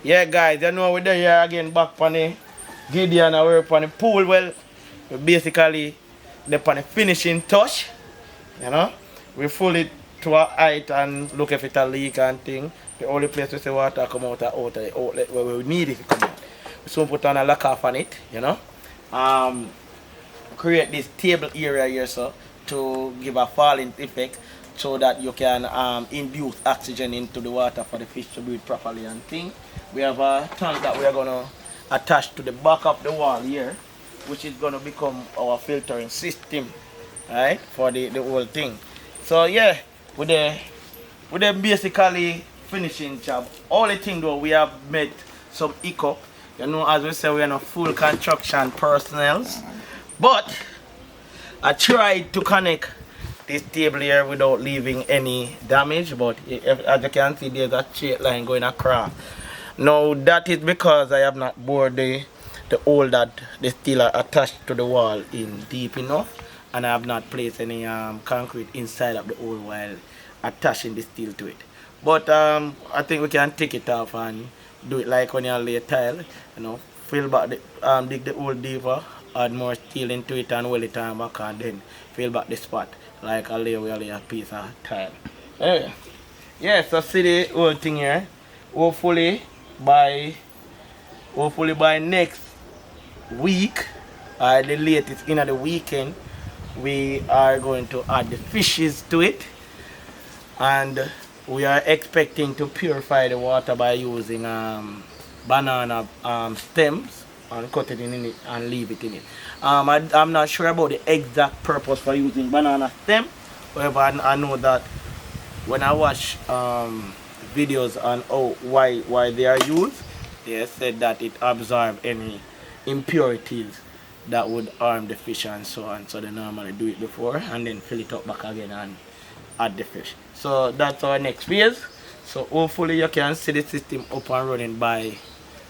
Yeah, guys, you know we're there here again back on the Gideon and we're on the pool. Well, we basically they're on the finishing touch, you know. We full it to our height and look if it a leak and thing. The only place we see water come out of the outlet where we need it to come out. We soon put on a lock off on it, you know. Create this table area here so to give a falling effect so that you can induce oxygen into the water for the fish to breathe properly and thing. We have a tank that we are going to attach to the back of the wall here, which is going to become our filtering system, right, for the whole thing. So yeah, with the basically finishing job. Only thing though, we have made some hiccup. You know, as we say, we are not full construction personnel, but I tried to connect this table here without leaving any damage, but as you can see, there's a straight line going across. Now that is because I have not bored the hole that the steel are attached to the wall in deep enough, and I have not placed any concrete inside of the hole while attaching the steel to it. But I think we can take it off and do it like when you lay tile, you know, fill back the dig the hole deeper, add more steel into it and weld it on back, and then fill back the spot like I lay a piece of tile. Anyway, yeah, so see the whole thing here. Hopefully by next week, the latest in the weekend, we are going to add the fishes to it, and we are expecting to purify the water by using banana stems and cut it in it and leave it in it. I'm not sure about the exact purpose for using banana stem. However, I know that when I watch videos on why they are used, they said that it absorbs any impurities that would harm the fish and so on. So they normally do it before and then fill it up back again and add the fish. So that's our next phase. So hopefully you can see the system up and running by,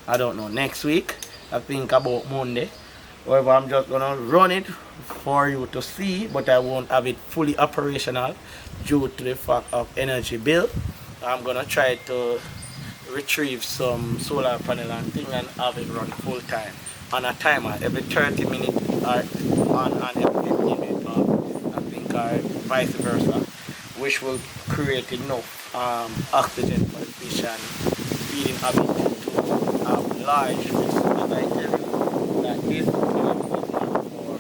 I don't know, next week. I think about Monday. However, I'm just gonna run it for you to see, but I won't have it fully operational due to the fact of energy bill. I'm gonna try to retrieve some solar panel and thing and have it run full time on a timer every 30 minutes or on every 15 minutes, I think, or vice versa, which will create enough oxygen for the fish and feeding habit to large fish. As I tell you, that this is not for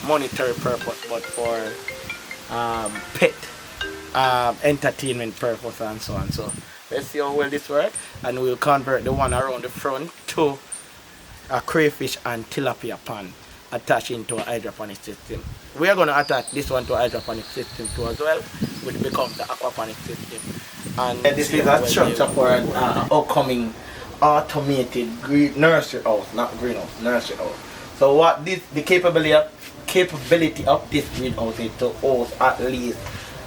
monetary purpose, but for pet entertainment purpose and so on. So let's see how well this works, and we'll convert the one around the front to a crayfish and tilapia pond attached into a hydroponic system. We are going to attach this one to a hydroponic system too as well, which becomes the aquaponic system. And this is a structure for an upcoming automated nursery house, not greenhouse, nursery house. So what the capability of this greenhouse is to host at least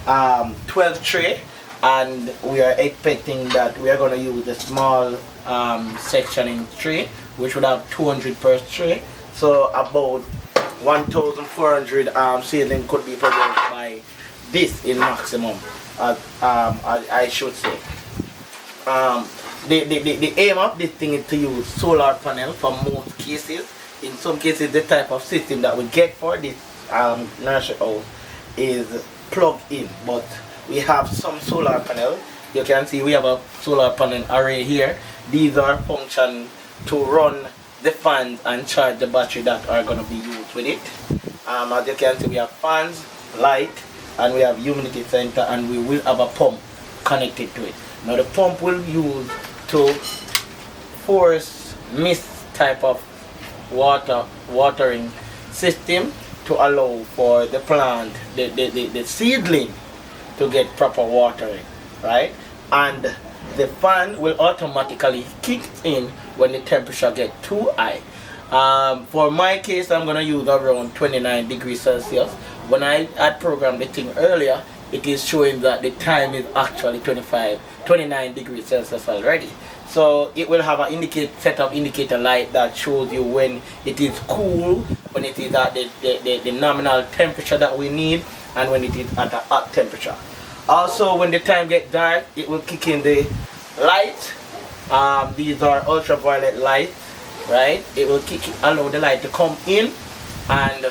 12 tray, and we are expecting that we are going to use a small sectioning tray, which would have 200 per tray. So about 1,400 seedling could be produced by this in maximum, I should say. The aim of this thing is to use solar panel for most cases. In some cases, the type of system that we get for this nursery house is plugged in, but we have some solar panel. You can see we have a solar panel array here. These are function to run the fans and charge the battery that are going to be used with it. As you can see, we have fans, light, and we have humidity center, and we will have a pump connected to it. Now the pump will use to force mist type of watering system to allow for the plant, the seedling, to get proper watering, right? And the fan will automatically kick in when the temperature get too high. For my case, I'm gonna use around 29 degrees Celsius. When I had programmed the thing earlier, it is showing that the time is actually 29 degrees Celsius already. So it will have a set of indicator light that shows you when it is cool, when it is at the nominal temperature that we need, and when it is at a hot temperature. Also, when the time gets dark, it will kick in the light. These are ultraviolet light, right? It will allow the light to come in and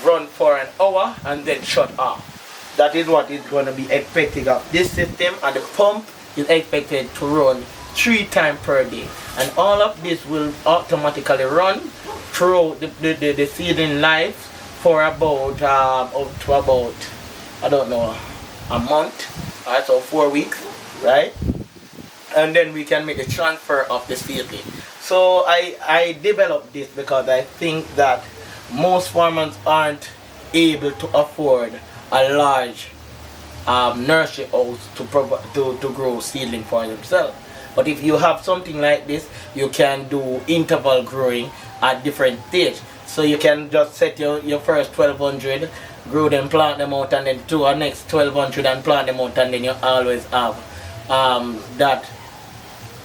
run for an hour and then shut off. That is what is going to be expected of this system, and the pump is expected to run 3 times per day. And all of this will automatically run through the seedling life for about up to about, I don't know, a month, right? So 4 weeks, right? And then we can make a transfer of the seedling. So I developed this because I think that most farmers aren't able to afford a large nursery house to grow seedling for themselves. But if you have something like this, you can do interval growing at different stages. So you can just set your first 1200, grow them, plant them out, and then do a next 1200 and plant them out, and then you always have that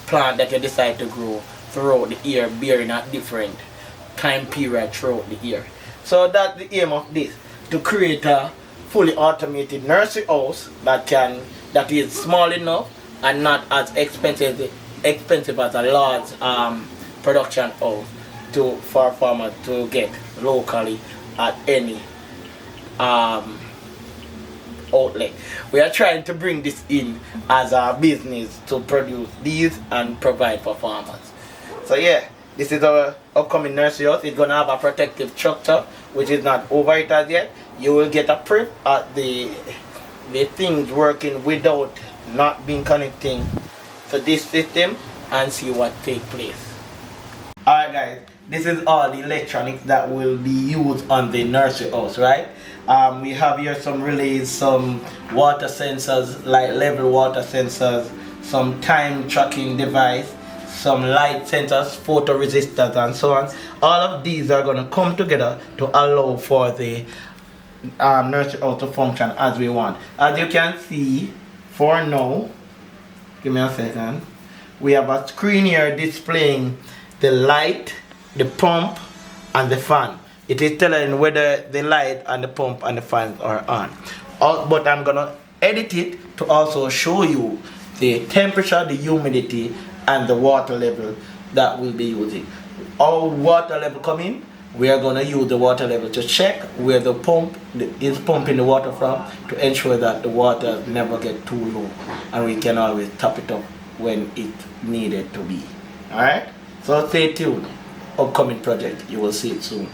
plant that you decide to grow throughout the year, bearing at different time period throughout the year. So that's the aim of this, to create a fully automated nursery house that is small enough and not as expensive as a large production house for farmers to get locally at any outlet. We are trying to bring this in as a business to produce these and provide for farmers. So yeah, this is our upcoming nursery house. It's gonna have a protective structure which is not over it as yet. You will get a prep at the things working without not being connecting to this system and see what take place. Alright guys, this is all the electronics that will be used on the nursery house, right? We have here some relays, some water sensors, like level water sensors, some time tracking device, some light sensors, photoresistors, and so on. All of these are going to come together to allow for the nursery house to function as we want. As you can see, for now, give me a second, we have a screen here displaying the light, the pump, and the fan. It is telling whether the light and the pump and the fans are on. But I'm gonna edit it to also show you the temperature, the humidity, and the water level that we'll be using. Our water level coming, we are gonna use the water level to check where the pump is pumping the water from, to ensure that the water never get too low, and we can always top it up when it needed to be. Alright? So stay tuned. Upcoming project, you will see it soon.